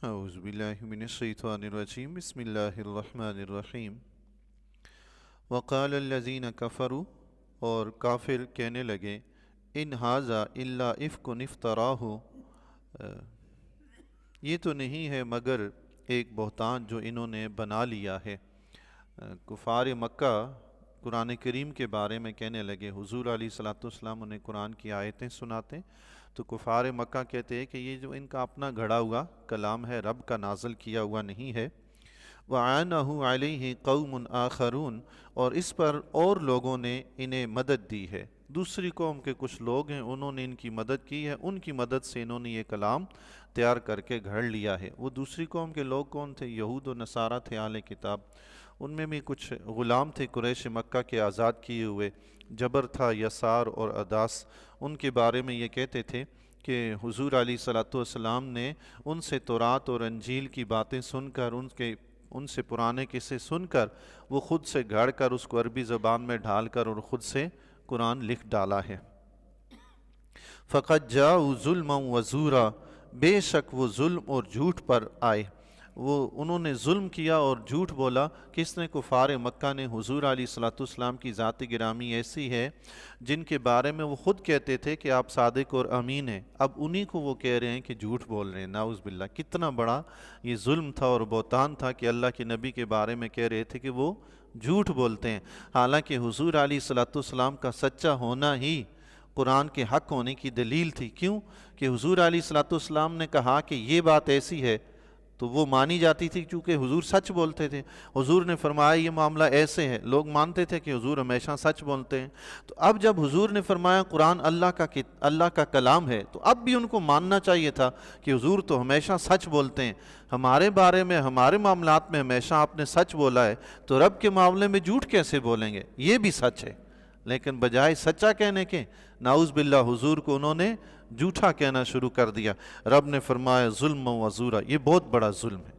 اعوذ باللہ من الشیطان الرجیم بسم اللہ الرحمن الرحیم وقال الذین کفروا، اور کافر کہنے لگے، ان ھذا الا افک افتراہ، یہ تو نہیں ہے مگر ایک بہتان جو انہوں نے بنا لیا ہے۔ کفار مکہ قرآن کریم کے بارے میں کہنے لگے، حضور علیہ الصلوۃ والسلام انہیں قرآن کی آیتیں سناتے تو کفار مکہ کہتے ہیں کہ یہ جو ان کا اپنا گھڑا ہوا کلام ہے، رب کا نازل کیا ہوا نہیں ہے۔ وَعَانَهُ عَلَيْهِ قَوْمٌ آخَرُونَ، اور اس پر اور لوگوں نے انہیں مدد دی ہے، دوسری قوم کے کچھ لوگ ہیں انہوں نے ان کی مدد کی ہے، ان کی مدد سے انہوں نے یہ کلام تیار کر کے گھڑ لیا ہے۔ وہ دوسری قوم کے لوگ کون تھے؟ یہود و نصارہ تھے اہل کتاب، ان میں بھی کچھ غلام تھے قریش مکہ کے آزاد کیے ہوئے، جبر تھا، یسار اور اداس، ان کے بارے میں یہ کہتے تھے کہ حضور علیہ الصلوۃ والسلام نے ان سے تورات اور انجیل کی باتیں سن کر، ان سے پرانے قصے سن کر وہ خود سے گھڑ کر اس کو عربی زبان میں ڈھال کر اور خود سے قرآن لکھ ڈالا ہے۔ فقط جاؤ ظلم و زورا، بے شک وہ ظلم اور جھوٹ پر آئے، انہوں نے ظلم کیا اور جھوٹ بولا۔ کس نے؟ کفار مکہ نے۔ حضور علیہ الصلوۃ والسلام کی ذات گرامی ایسی ہے جن کے بارے میں وہ خود کہتے تھے کہ آپ صادق اور امین ہیں، اب انہی کو وہ کہہ رہے ہیں کہ جھوٹ بول رہے ہیں، نعوذ باللہ۔ کتنا بڑا یہ ظلم تھا اور بہتان تھا کہ اللہ کے نبی کے بارے میں کہہ رہے تھے کہ وہ جھوٹ بولتے ہیں، حالانکہ حضور علیہ الصلوۃ والسلام کا سچا ہونا ہی قرآن کے حق ہونے کی دلیل تھی۔ کیوں؟ کہ حضور علیہ الصلوۃ والسلام نے کہا کہ یہ بات ایسی ہے تو وہ مانی جاتی تھی کیونکہ حضور سچ بولتے تھے۔ حضور نے فرمایا یہ معاملہ ایسے ہے، لوگ مانتے تھے کہ حضور ہمیشہ سچ بولتے ہیں۔ تو اب جب حضور نے فرمایا قرآن اللہ کا کلام ہے تو اب بھی ان کو ماننا چاہیے تھا کہ حضور تو ہمیشہ سچ بولتے ہیں، ہمارے بارے میں، ہمارے معاملات میں ہمیشہ آپ نے سچ بولا ہے تو رب کے معاملے میں جھوٹ کیسے بولیں گے؟ یہ بھی سچ ہے، لیکن بجائے سچا کہنے کے، نعوذ باللہ، حضور کو انہوں نے جھوٹا کہنا شروع کر دیا۔ رب نے فرمایا ظلم و زورا، یہ بہت بڑا ظلم ہے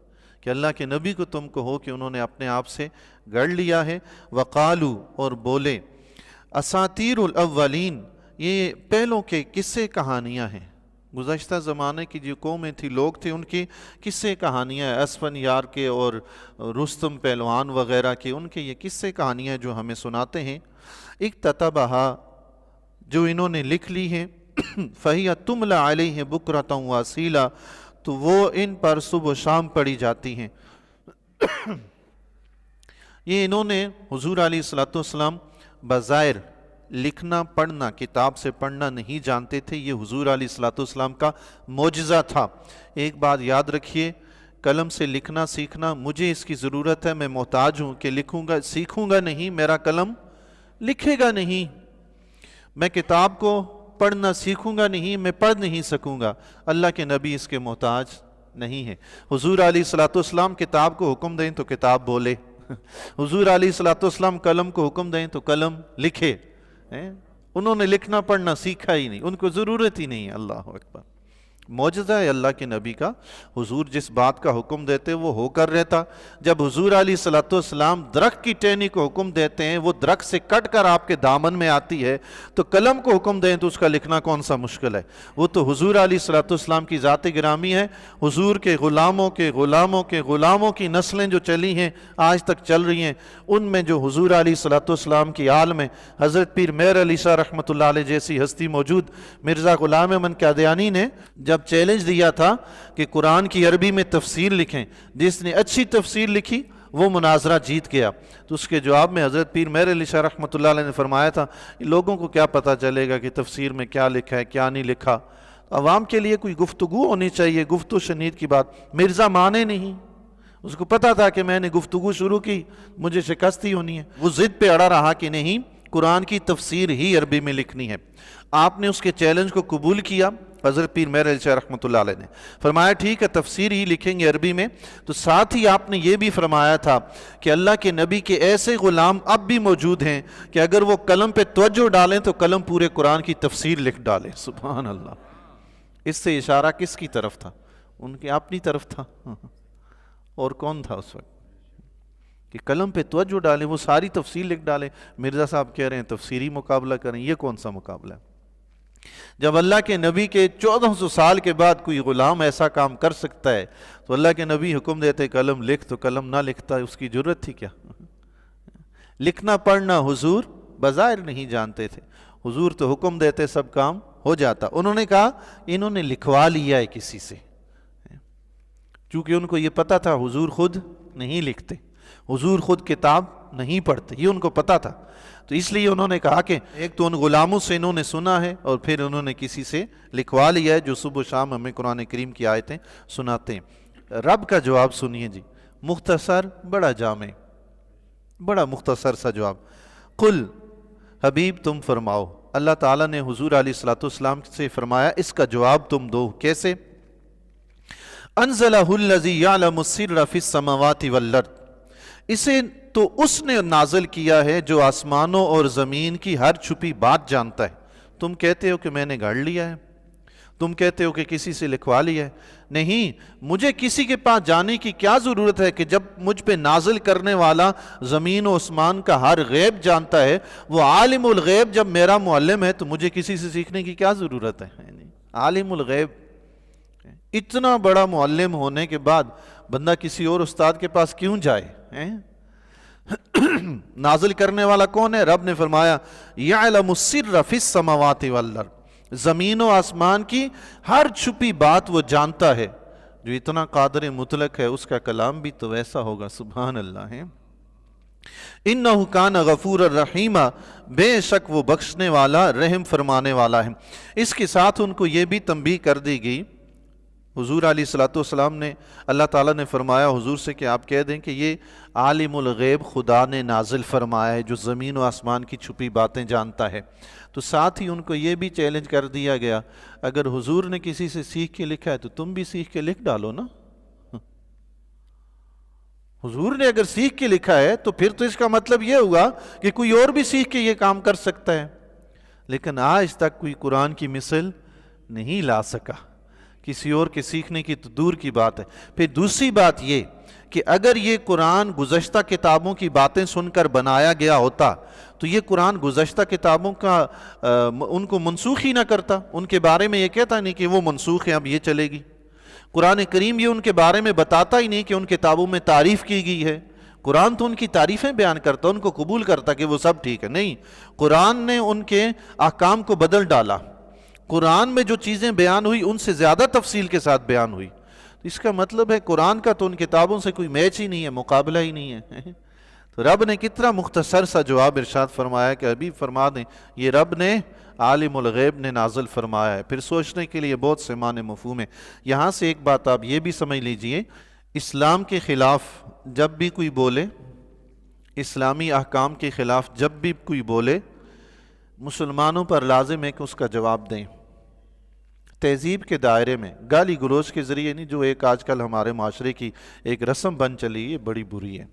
کہ اللہ کے نبی کو تم کو ہو کہ انہوں نے اپنے آپ سے گڑھ لیا ہے۔ وقالو، اور بولے، اساطیر الاولین، یہ پہلوں کے قصے کہانیاں ہیں، گزشتہ زمانے کی جو قومیں تھی، لوگ تھے، ان کی قصے کہانیاں، اسفندیار کے اور رستم پہلوان وغیرہ کے، ان کے یہ قصے کہانیاں جو ہمیں سناتے ہیں۔ اکتتبہا، جو انہوں نے لکھ لی ہیں، فَهِيَ تُمْلَى عَلَيْهِ بُكْرَةً وَأَصِيلًا، تو وہ ان پر صبح و شام پڑھی جاتی ہیں۔ یہ انہوں نے حضور علیہ الصلوۃ والسلام بظاہر لکھنا پڑھنا، کتاب سے پڑھنا نہیں جانتے تھے، یہ حضور علیہ الصلوۃ والسلام کا معجزہ تھا۔ ایک بات یاد رکھیے، قلم سے لکھنا سیکھنا، مجھے اس کی ضرورت ہے، میں محتاج ہوں کہ لکھوں گا، سیکھوں گا نہیں، میرا قلم لکھے گا نہیں، میں کتاب کو پڑھنا سیکھوں گا نہیں، میں پڑھ نہیں سکوں گا۔ اللہ کے نبی اس کے محتاج نہیں ہے۔ حضور علیہ الصلوۃ والسلام کتاب کو حکم دیں تو کتاب بولے، حضور علیہ الصلوۃ والسلام قلم کو حکم دیں تو قلم لکھے۔ انہوں نے لکھنا پڑھنا سیکھا ہی نہیں، ان کو ضرورت ہی نہیں ہے۔ اللہ اکبر، معجزہ ہے اللہ کے نبی کا، حضور جس بات کا حکم دیتے وہ ہو کر رہتا۔ جب حضور علیہ الصلوۃ والسلام درخت کی ٹہنی کو حکم دیتے ہیں، وہ درخت سے کٹ کر آپ کے دامن میں آتی ہے، تو قلم کو حکم دیں تو اس کا لکھنا کون سا مشکل ہے؟ وہ تو حضور علیہ الصلوۃ والسلام کی ذات گرامی ہے، حضور کے غلاموں کے غلاموں کے غلاموں کی نسلیں جو چلی ہیں، آج تک چل رہی ہیں، ان میں جو حضور علیہ الصلوۃ والسلام کی آل میں حضرت پیر مہر علی شاہ رحمۃ اللہ علیہ جیسی ہستی موجود، مرزا غلام احمد قادیانی نے جب چیلنج دیا تھا کہ قرآن کی عربی میں تفسیر لکھیں، جس نے اچھی تفسیر لکھی وہ مناظرہ جیت گیا، تو اس کے جواب میں حضرت پیر مہر علی شاہ رحمۃ اللہ علیہ نے فرمایا تھا، لوگوں کو کیا پتہ چلے گا کہ تفسیر میں کیا لکھا ہے کیا نہیں لکھا، عوام کے لیے کوئی گفتگو ہونی چاہیے، گفت و شنید کی بات۔ مرزا مانے نہیں، اس کو پتا تھا کہ میں نے گفتگو شروع کی مجھے شکست ہی ہونی ہے، وہ ضد پہ اڑا رہا کہ نہیں، قرآن کی تفسیر ہی عربی میں لکھنی ہے۔ آپ نے اس کے چیلنج کو قبول کیا، حضرت پیر مہر علی شاہ رحمۃ اللہ علیہ نے فرمایا ٹھیک ہے تفسیر ہی لکھیں گے عربی میں، تو ساتھ ہی آپ نے یہ بھی فرمایا تھا کہ اللہ کے نبی کے ایسے غلام اب بھی موجود ہیں کہ اگر وہ قلم پہ توجہ ڈالیں تو قلم پورے قرآن کی تفسیر لکھ ڈالے۔ سبحان اللہ، اس سے اشارہ کس کی طرف تھا؟ ان کی اپنی طرف تھا، اور کون تھا اس وقت کہ قلم پہ توجہ ڈالیں، وہ ساری تفسیر لکھ ڈالیں۔ مرزا صاحب کہہ رہے ہیں تفسیری مقابلہ کریں، یہ کون سا مقابلہ ہے؟ جب اللہ کے نبی کے 1400 سال کے بعد کوئی غلام ایسا کام کر سکتا ہے تو اللہ کے نبی حکم دیتے قلم لکھ، تو قلم نہ لکھتا، اس کی ضرورت تھی کیا؟ لکھنا پڑھنا حضور بظاہر نہیں جانتے تھے، حضور تو حکم دیتے سب کام ہو جاتا۔ انہوں نے کہا انہوں نے لکھوا لیا ہے کسی سے، چونکہ ان کو یہ پتا تھا حضور خود نہیں لکھتے، حضور خود کتاب نہیں پڑھتے، یہ ان کو پتا تھا، تو اس لیے انہوں نے کہا کہ ایک تو ان غلاموں سے انہوں نے سنا ہے اور پھر انہوں نے کسی سے لکھوا لیا ہے جو صبح و شام ہمیں قرآن کریم کی آیتیں سناتے ہیں۔ رب کا جواب سنیے جی، مختصر، بڑا جامع، بڑا مختصر سا جواب۔ قل، حبیب تم فرماؤ، اللہ تعالیٰ نے حضور علیہ الصلوۃ والسلام سے فرمایا اس کا جواب تم دو، کیسے؟ انزلہ الذی یعلم السر فی السماوات والارض، اسے تو اس نے نازل کیا ہے جو آسمانوں اور زمین کی ہر چھپی بات جانتا ہے۔ تم کہتے ہو کہ میں نے گھڑ لیا ہے، تم کہتے ہو کہ کسی سے لکھوا لیا ہے، نہیں، مجھے کسی کے پاس جانے کی کیا ضرورت ہے کہ جب مجھ پہ نازل کرنے والا زمین و آسمان کا ہر غیب جانتا ہے، وہ عالم الغیب جب میرا معلم ہے تو مجھے کسی سے سیکھنے کی کیا ضرورت ہے؟ عالم الغیب، اتنا بڑا معلم ہونے کے بعد بندہ کسی اور استاد کے پاس کیوں جائے؟ نازل کرنے والا کون ہے؟ رب نے فرمایا یعلم السر فی السماوات والارض، زمین و آسمان کی ہر چھپی بات وہ جانتا ہے۔ جو اتنا قادر مطلق ہے اس کا کلام بھی تو ویسا ہوگا، سبحان اللہ ہے۔ انہ کان غفور الرحیم، بے شک وہ بخشنے والا، رحم فرمانے والا ہے۔ اس کے ساتھ ان کو یہ بھی تنبیہ کر دی گئی، حضور علیہ الصلوۃ والسلام نے، اللہ تعالیٰ نے فرمایا حضور سے کہ آپ کہہ دیں کہ یہ عالم الغیب خدا نے نازل فرمایا ہے جو زمین و آسمان کی چھپی باتیں جانتا ہے۔ تو ساتھ ہی ان کو یہ بھی چیلنج کر دیا گیا، اگر حضور نے کسی سے سیکھ کے لکھا ہے تو تم بھی سیکھ کے لکھ ڈالو نا۔ حضور نے اگر سیکھ کے لکھا ہے تو پھر تو اس کا مطلب یہ ہوا کہ کوئی اور بھی سیکھ کے یہ کام کر سکتا ہے، لیکن آج تک کوئی قرآن کی مثل نہیں لا سکا، کسی اور کے سیکھنے کی تو دور کی بات ہے۔ پھر دوسری بات یہ کہ اگر یہ قرآن گزشتہ کتابوں کی باتیں سن کر بنایا گیا ہوتا تو یہ قرآن گزشتہ کتابوں کا ان کو منسوخ ہی نہ کرتا، ان کے بارے میں یہ کہتا نہیں کہ وہ منسوخ ہے اب یہ چلے گی۔ قرآن کریم یہ ان کے بارے میں بتاتا ہی نہیں کہ ان کتابوں میں تعریف کی گئی ہے، قرآن تو ان کی تعریفیں بیان کرتا، ان کو قبول کرتا کہ وہ سب ٹھیک ہے، نہیں، قرآن نے ان کے احکام کو بدل ڈالا، قرآن میں جو چیزیں بیان ہوئی ان سے زیادہ تفصیل کے ساتھ بیان ہوئی۔ تو اس کا مطلب ہے قرآن کا تو ان کتابوں سے کوئی میچ ہی نہیں ہے، مقابلہ ہی نہیں ہے۔ تو رب نے کتنا مختصر سا جواب ارشاد فرمایا کہ ابھی فرما دیں یہ رب نے عالم الغیب نے نازل فرمایا ہے۔ پھر سوچنے کے لیے بہت سے معنی مفہوم ہیں۔ یہاں سے ایک بات آپ یہ بھی سمجھ لیجئے، اسلام کے خلاف جب بھی کوئی بولے، اسلامی احکام کے خلاف جب بھی کوئی بولے، مسلمانوں پر لازم ہے کہ اس کا جواب دیں، تہذیب کے دائرے میں، گالی گلوچ کے ذریعے نہیں، جو ایک آج کل ہمارے معاشرے کی ایک رسم بن چلی ہے، بڑی بری ہے۔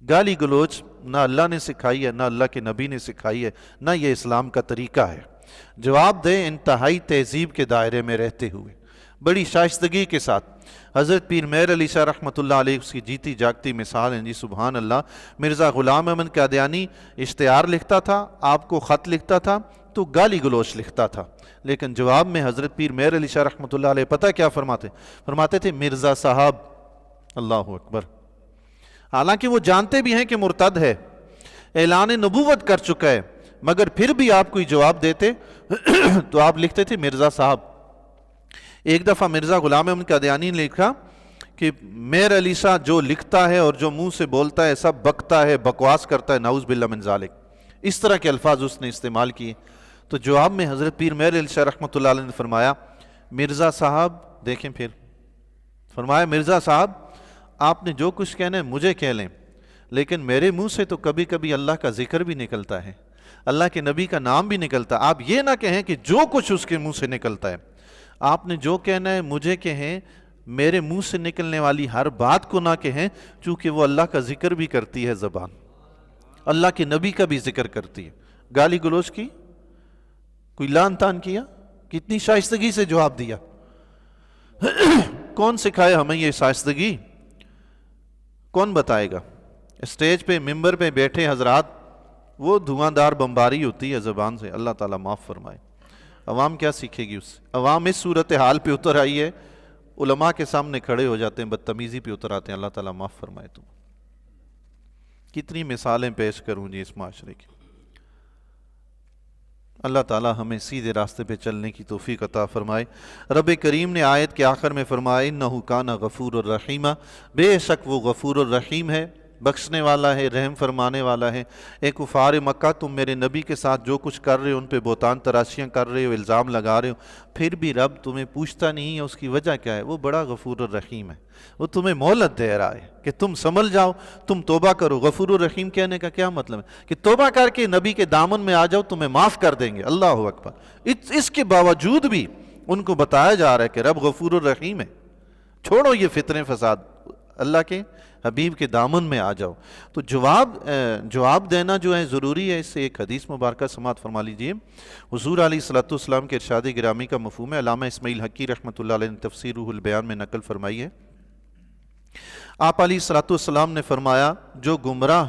گالی گلوچ نہ اللہ نے سکھائی ہے، نہ اللہ کے نبی نے سکھائی ہے، نہ یہ اسلام کا طریقہ ہے۔ جواب دیں انتہائی تہذیب کے دائرے میں رہتے ہوئے، بڑی شائستگی کے ساتھ۔ حضرت پیر مہر علی شاہ رحمۃ اللہ علیہ اس کی جیتی جاگتی مثال ہیں جی، سبحان اللہ۔ مرزا غلام احمد قادیانی اشتہار لکھتا تھا، آپ کو خط لکھتا تھا تو گالی گلوچ لکھتا تھا، لیکن جواب میں حضرت پیر مہر علی شاہ رحمۃ اللہ علیہ پتہ کیا فرماتے تھے؟ مرزا صاحب، اللہ اکبر۔ حالانکہ وہ جانتے بھی ہیں کہ مرتد ہے، اعلان نبوت کر چکا ہے، مگر پھر بھی آپ کوئی جواب دیتے تو آپ لکھتے تھے مرزا صاحب۔ ایک دفعہ مرزا غلام احمد قادیانی نے لکھا کہ مہر علی شاہ جو لکھتا ہے اور جو منہ سے بولتا ہے سب بکتا ہے، بکواس کرتا ہے، نعوذ باللہ من ذالک، اس طرح کے الفاظ اس نے استعمال کیے۔ تو جواب میں حضرت پیر مہر علی شاہ رحمۃ اللہ علیہ نے فرمایا مرزا صاحب، دیکھیں پھر فرمایا مرزا صاحب آپ نے جو کچھ کہنا ہے مجھے کہہ لیں، لیکن میرے منہ سے تو کبھی کبھی اللہ کا ذکر بھی نکلتا ہے، اللہ کے نبی کا نام بھی نکلتا ہے، آپ یہ نہ کہیں کہ جو کچھ اس کے منہ سے نکلتا ہے، آپ نے جو کہنا ہے مجھے کہیں، میرے منہ سے نکلنے والی ہر بات کو نہ کہیں، چونکہ وہ اللہ کا ذکر بھی کرتی ہے زبان، اللہ کے نبی کا بھی ذکر کرتی ہے۔ گالی گلوچ کی، کوئی لان تان کیا، کتنی شائستگی سے جواب دیا۔ کون سکھائے ہمیں یہ شائستگی؟ کون بتائے گا؟ اسٹیج پہ ممبر پہ بیٹھے حضرات، وہ دھواں دار بمباری ہوتی ہے زبان سے، اللہ تعالیٰ معاف فرمائے۔ عوام کیا سیکھے گی اس سے؟ عوام اس صورتحال پہ اتر آئی ہے، علماء کے سامنے کھڑے ہو جاتے ہیں، بدتمیزی پہ اتر آتے ہیں۔ اللہ تعالیٰ معاف فرمائے تم۔ کتنی مثالیں پیش کروں جی اس معاشرے کی۔ اللہ تعالیٰ ہمیں سیدھے راستے پہ چلنے کی توفیق عطا فرمائے۔ رب کریم نے آیت کے آخر میں فرمایا انہ کان غفور الرحیم، بے شک وہ غفور الرحیم ہے، بخشنے والا ہے، رحم فرمانے والا ہے۔ اے کفار مکہ، تم میرے نبی کے ساتھ جو کچھ کر رہے ہو، ان پہ بہتان تراشیاں کر رہے ہو، الزام لگا رہے ہو، پھر بھی رب تمہیں پوچھتا نہیں ہے اس کی وجہ کیا ہے؟ وہ بڑا غفور الرحیم ہے، وہ تمہیں مہلت دے رہا ہے کہ تم سنبھل جاؤ، تم توبہ کرو۔ غفور الرحیم کہنے کا کیا مطلب ہے؟ کہ توبہ کر کے نبی کے دامن میں آ جاؤ، تمہیں معاف کر دیں گے۔ اللہ اکبر۔ اس کے باوجود بھی ان کو بتایا جا رہا ہے کہ رب غفور الرحیم ہے، چھوڑو یہ فتنے فساد، اللہ کے حبیب کے دامن میں آ جاؤ۔ تو جواب دینا جو ہے ضروری ہے۔ اس سے ایک حدیث مبارکہ سماعت فرما لیجئے۔ حضور علیہ الصلوۃ والسلام کے ارشاد گرامی کا مفہوم ہے، علامہ اسماعیل حقی رحمۃ اللہ علیہ نے تفسیر روح البیان میں نقل فرمائی ہے۔ آپ علیہ الصلوۃ والسلام نے فرمایا، جو گمراہ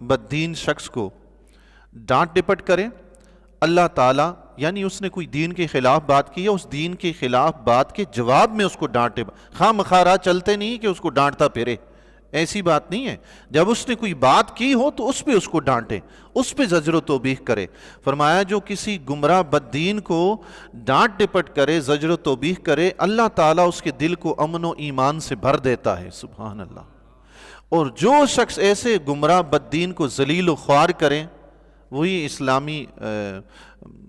بددین شخص کو ڈانٹ ڈپٹ کرے، اللہ تعالیٰ یعنی اس نے کوئی دین کے خلاف بات کی ہے، اس دین کے خلاف بات کے جواب میں اس کو ڈانٹے، خواہ مخواہ راہ چلتے نہیں کہ اس کو ڈانٹتا پھرے، ایسی بات نہیں ہے۔ جب اس نے کوئی بات کی ہو تو اس پہ اس کو ڈانٹے، اس پہ زجر و توبیخ کرے۔ فرمایا جو کسی گمراہ بددین کو ڈانٹ ڈپٹ کرے، زجر و توبیخ کرے، اللہ تعالیٰ اس کے دل کو امن و ایمان سے بھر دیتا ہے۔ سبحان اللہ۔ اور جو شخص ایسے گمراہ بددین کو ذلیل و خوار کرے، وہی اسلامی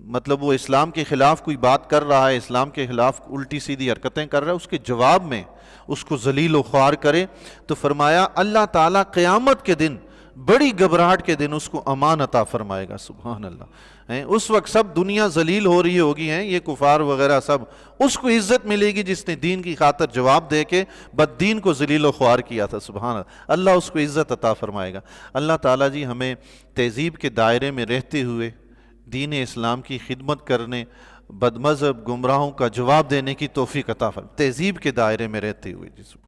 مطلب وہ اسلام کے خلاف کوئی بات کر رہا ہے، اسلام کے خلاف الٹی سیدھی حرکتیں کر رہا ہے، اس کے جواب میں اس کو ذلیل و خوار کرے، تو فرمایا اللہ تعالیٰ قیامت کے دن، بڑی گھبراہٹ کے دن اس کو امان عطا فرمائے گا۔ سبحان اللہ۔ اس وقت سب دنیا ذلیل ہو رہی ہوگی، یہ کفار وغیرہ سب، اس کو عزت ملے گی جس نے دین کی خاطر جواب دے کے بددین کو ذلیل و خوار کیا تھا۔ سبحان اللہ۔ اللہ اس کو عزت عطا فرمائے گا۔ اللہ تعالیٰ جی ہمیں تہذیب کے دائرے میں رہتے ہوئے دین اسلام کی خدمت کرنے، بدمذہب گمراہوں کا جواب دینے کی توفیق عطا فرمائے، تہذیب کے دائرے میں رہتے ہوئے۔